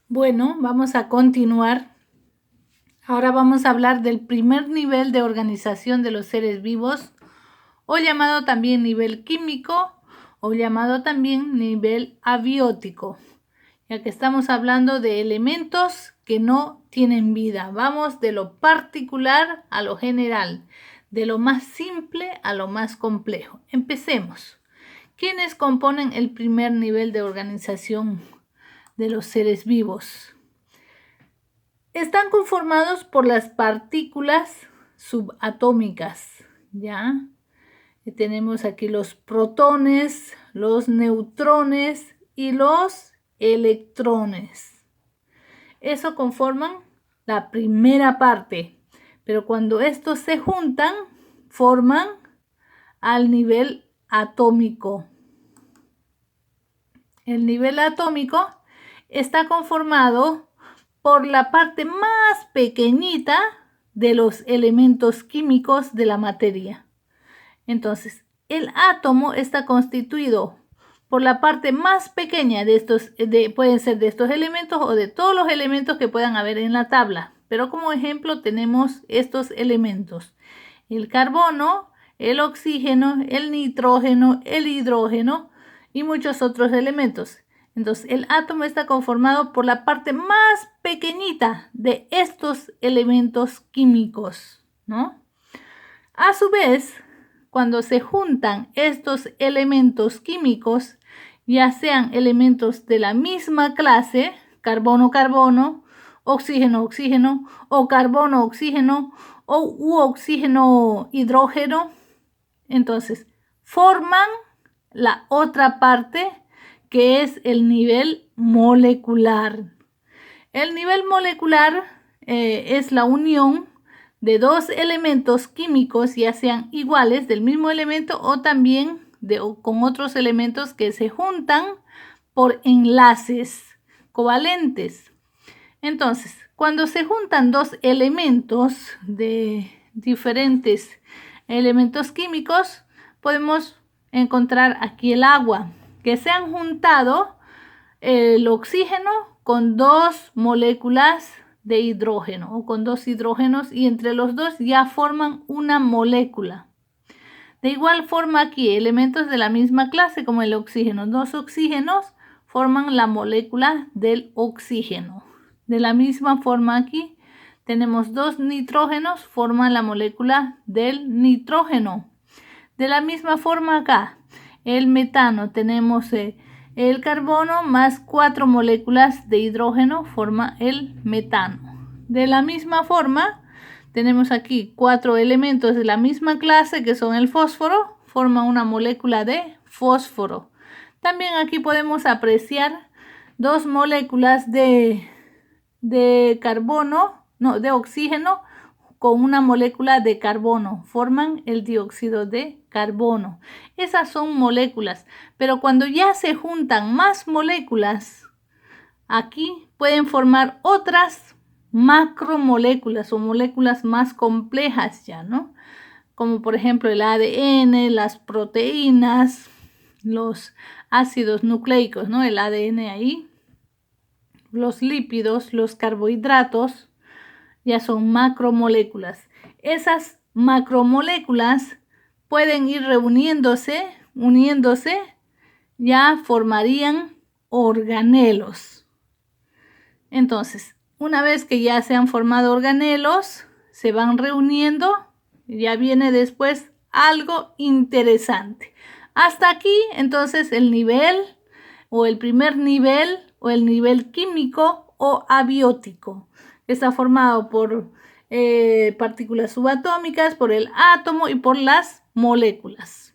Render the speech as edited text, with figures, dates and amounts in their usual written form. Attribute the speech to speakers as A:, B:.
A: Bueno, vamos a continuar. Ahora vamos a hablar del primer nivel de organización de los seres vivos, o llamado también nivel químico, o llamado también nivel abiótico, ya que estamos hablando de elementos que no tienen vida. Vamos de lo particular a lo general, de lo más simple a lo más complejo. Empecemos. ¿Quiénes componen el primer nivel de organización de los seres vivos? Están conformados por las partículas subatómicas, ¿ya? Tenemos aquí los protones, los neutrones y los electrones. Eso conforman la primera parte, pero cuando estos se juntan, forman al nivel atómico. El nivel atómico está conformado por la parte más pequeñita de los elementos químicos de la materia. Entonces, el átomo está constituido por la parte más pequeña de estos, pueden ser de estos elementos o de todos los elementos que puedan haber en la tabla. Pero como ejemplo tenemos estos elementos: el carbono, el oxígeno, el nitrógeno, el hidrógeno y muchos otros elementos. Entonces, el átomo está conformado por la parte más pequeñita de estos elementos químicos, ¿no? A su vez, cuando se juntan estos elementos químicos, ya sean elementos de la misma clase, carbono-carbono, oxígeno-oxígeno, o carbono-oxígeno, u oxígeno-hidrógeno, entonces forman la otra parte, que es el nivel molecular. El nivel molecular es la unión de dos elementos químicos, ya sean iguales del mismo elemento o también con otros elementos que se juntan por enlaces covalentes. Entonces, cuando se juntan dos elementos de diferentes elementos químicos, podemos encontrar aquí el agua, que se han juntado el oxígeno con dos moléculas de hidrógeno o con dos hidrógenos, y entre los dos ya forman una molécula. De igual forma aquí, elementos de la misma clase como el oxígeno, dos oxígenos forman la molécula del oxígeno. De la misma forma aquí tenemos dos nitrógenos, forman la molécula del nitrógeno. De la misma forma acá, el metano, tenemos el carbono más 4 moléculas de hidrógeno forma el metano. De la misma forma, tenemos aquí 4 elementos de la misma clase que son el fósforo, forma una molécula de fósforo. También aquí podemos apreciar dos moléculas de oxígeno con una molécula de carbono, forman el dióxido de carbono. Esas son moléculas, pero cuando ya se juntan más moléculas, aquí pueden formar otras macromoléculas o moléculas más complejas ya, ¿no? Como por ejemplo el ADN, las proteínas, los ácidos nucleicos, ¿no? El ADN ahí, los lípidos, los carbohidratos, ya son macromoléculas. Esas macromoléculas pueden ir uniéndose, ya formarían organelos. Entonces, una vez que ya se han formado organelos, se van reuniendo, ya viene después algo interesante. Hasta aquí, entonces, el nivel o el primer nivel o el nivel químico o abiótico. Está formado por partículas subatómicas, por el átomo y por las moléculas.